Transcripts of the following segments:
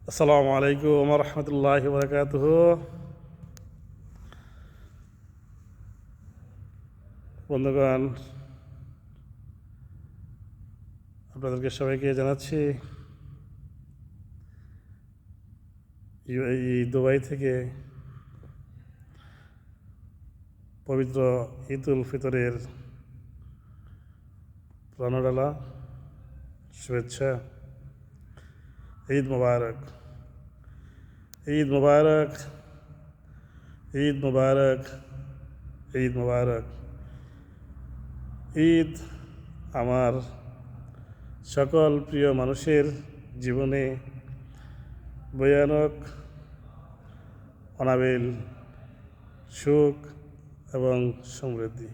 আসসালামু আলাইকুম রহমতুল্লাহি বারাকাতুহু। বন্ধুগণ, আপনাদেরকে সবাইকে জানাচ্ছি এই দুবাই থেকে পবিত্র ঈদ উল ফিতরের প্রাণঢালা শুভেচ্ছা। ঈদ মুবারক, ঈদ মুবারক, ঈদ মুবারক, ঈদ মুবারক। ঈদ আমার সকল প্রিয় মানুষের জীবনে ভয়ানক অনাবিল সুখ এবং সমৃদ্ধি।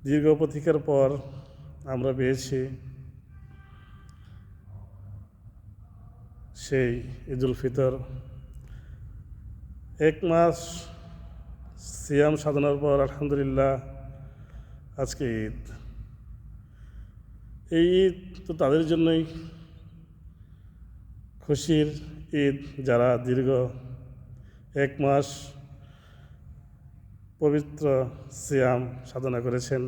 দীর্ঘ প্রতীক্ষার পর আমরা পেয়েছি সেই ঈদ উল ফিতর। এক মাস সিয়াম সাধনার পর আলহামদুলিল্লাহ আজকে ঈদ। এই ঈদ তো তাদের জন্যই খুশির ঈদ যারা দীর্ঘ এক মাস পবিত্র সিয়াম সাধনা করেছেন।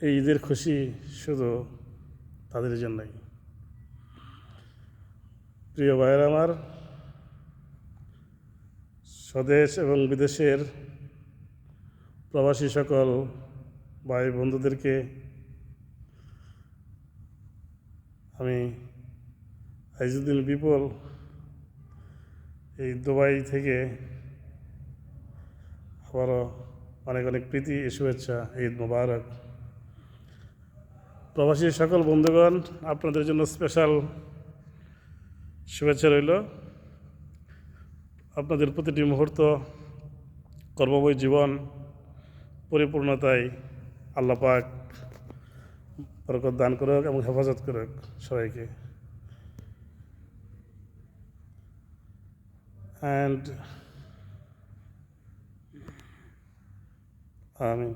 এই ঈদের খুশি শুধু তাদের জন্যই। প্রিয় ভাইয়ের আমার, স্বদেশ এবং বিদেশের প্রবাসী সকল ভাই বন্ধুদেরকে আমি আইজুদ্দিন বিপুল এই দুবাই থেকে আবারও অনেক অনেক প্রীতি শুভেচ্ছা। ঈদ মুবারক। প্রবাসী সকল বন্ধুগণ, আপনাদের জন্য স্পেশাল শুভেচ্ছা রইল। আপনাদের প্রতিটি মুহূর্ত কর্মময় জীবন পরিপূর্ণতায় আল্লাহ পাক বরকত দান করুক এবং হেফাজত করুক সবাইকে। অ্যান্ড আমিন।